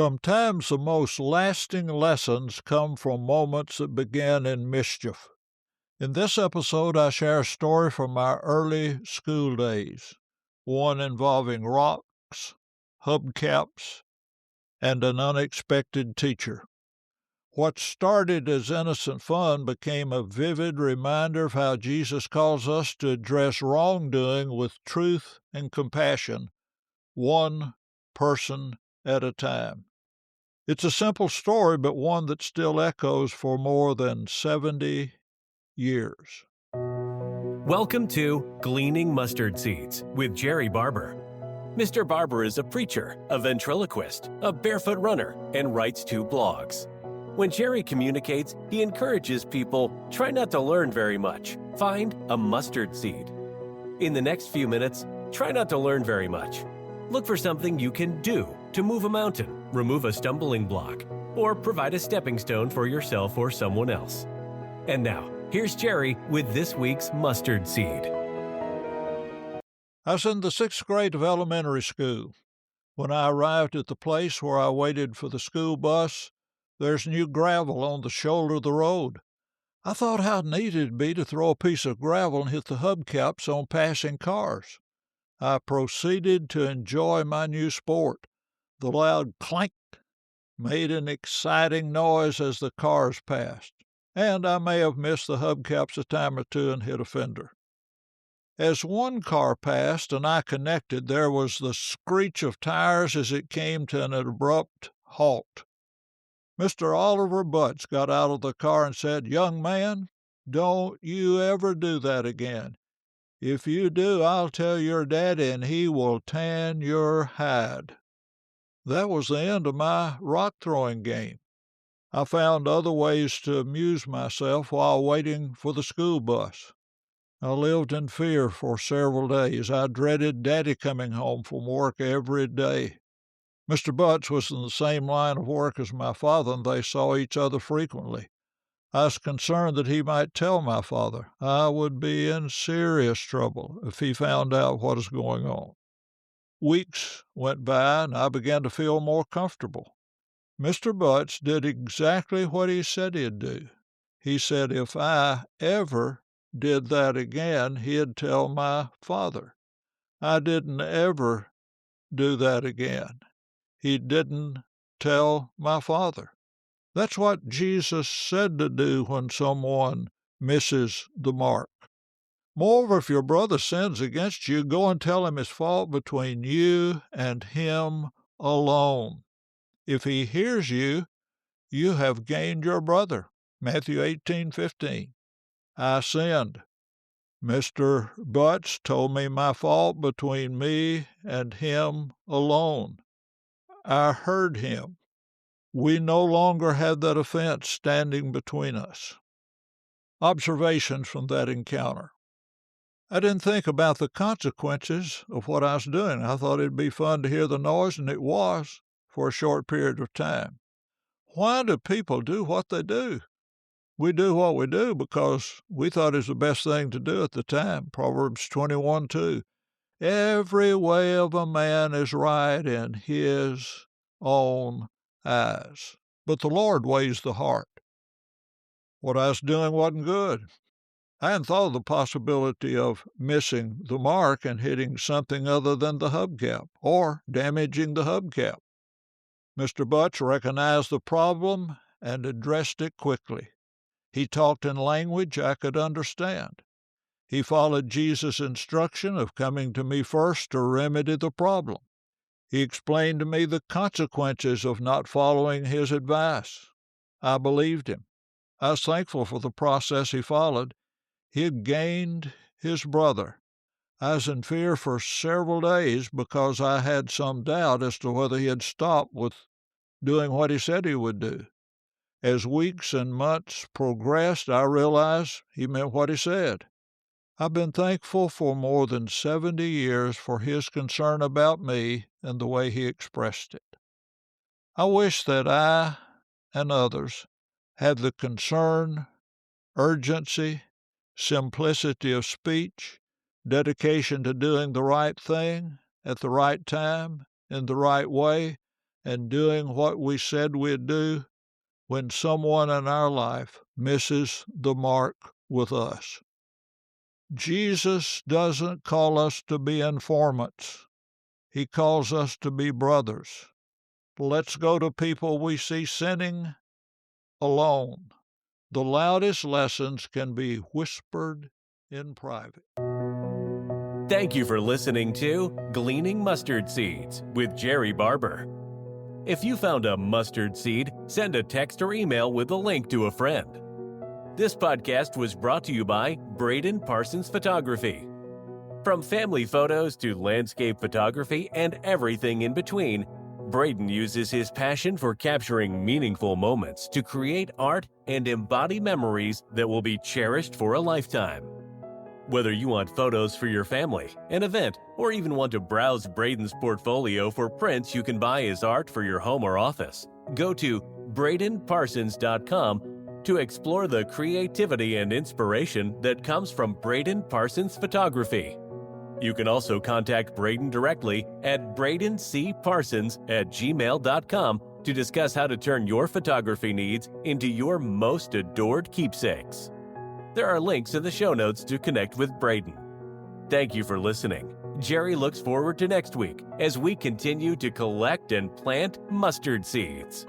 Sometimes the most lasting lessons come from moments that begin in mischief. In this episode, I share a story from my early school days, one involving rocks, hubcaps, and an unexpected teacher. What started as innocent fun became a vivid reminder of how Jesus calls us to address wrongdoing with truth and compassion, one person at a time. It's a simple story, but one that still echoes for more than 70 years. Welcome to Gleaning Mustard Seeds with Jerrie Barber. Mr. Barber is a preacher, a ventriloquist, a barefoot runner, and writes 2 blogs. When Jerrie communicates, he encourages people, try not to learn very much. Find a mustard seed. In the next few minutes, try not to learn very much. Look for something you can do to move a mountain, remove a stumbling block, or provide a stepping stone for yourself or someone else. And now, here's Jerrie with this week's mustard seed. I was in the 6th grade of elementary school. When I arrived at the place where I waited for the school bus, there's new gravel on the shoulder of the road. I thought how neat it'd be to throw a piece of gravel and hit the hubcaps on passing cars. I proceeded to enjoy my new sport. The loud clank made an exciting noise as the cars passed, and I may have missed the hubcaps a time or two and hit a fender. As one car passed and I connected, there was the screech of tires as it came to an abrupt halt. Mr. Oliver Butts got out of the car and said, "Young man, don't you ever do that again. If you do, I'll tell your daddy and he will tan your hide." That was the end of my rock-throwing game. I found other ways to amuse myself while waiting for the school bus. I lived in fear for several days. I dreaded Daddy coming home from work every day. Mr. Butts was in the same line of work as my father, and they saw each other frequently. I was concerned that he might tell my father. I would be in serious trouble if he found out what was going on. Weeks went by, and I began to feel more comfortable. Mr. Butts did exactly what he said he'd do. He said if I ever did that again, he'd tell my father. I didn't ever do that again. He didn't tell my father. That's what Jesus said to do when someone misses the mark. Moreover, if your brother sins against you, go and tell him his fault between you and him alone. If he hears you, you have gained your brother. Matthew 18:15. I sinned. Mr. Butts told me my fault between me and him alone. I heard him. We no longer had that offense standing between us. Observations from that encounter. I didn't think about the consequences of what I was doing. I thought it'd be fun to hear the noise, and it was for a short period of time. Why do people do what they do? We do what we do because we thought it was the best thing to do at the time. Proverbs 21:2. Every way of a man is right in his own eyes, but the Lord weighs the heart. What I was doing wasn't good. I hadn't thought of the possibility of missing the mark and hitting something other than the hubcap or damaging the hubcap. Mr. Butts recognized the problem and addressed it quickly. He talked in language I could understand. He followed Jesus' instruction of coming to me first to remedy the problem. He explained to me the consequences of not following his advice. I believed him. I was thankful for the process he followed. He had gained his brother. I was in fear for several days because I had some doubt as to whether he had stopped with doing what he said he would do. As weeks and months progressed, I realized he meant what he said. I've been thankful for more than 70 years for his concern about me and the way he expressed it. I wish that I and others had the concern, urgency, simplicity of speech, dedication to doing the right thing at the right time, in the right way, and doing what we said we'd do when someone in our life misses the mark with us. Jesus doesn't call us to be informants. He calls us to be brothers. Let's go to people we see sinning alone. The loudest lessons can be whispered in private. Thank you for listening to Gleaning Mustard Seeds with Jerrie Barber. If you found a mustard seed, send a text or email with a link to a friend. This podcast was brought to you by Braden Parsons Photography. From family photos to landscape photography and everything in between, Braden uses his passion for capturing meaningful moments to create art and embody memories that will be cherished for a lifetime. Whether you want photos for your family, an event, or even want to browse Braden's portfolio for prints you can buy as art for your home or office, go to bradenparsons.com to explore the creativity and inspiration that comes from Braden Parsons Photography. You can also contact Braden directly at bradencparsons@gmail.com to discuss how to turn your photography needs into your most adored keepsakes. There are links in the show notes to connect with Braden. Thank you for listening. Jerrie looks forward to next week as we continue to collect and plant mustard seeds.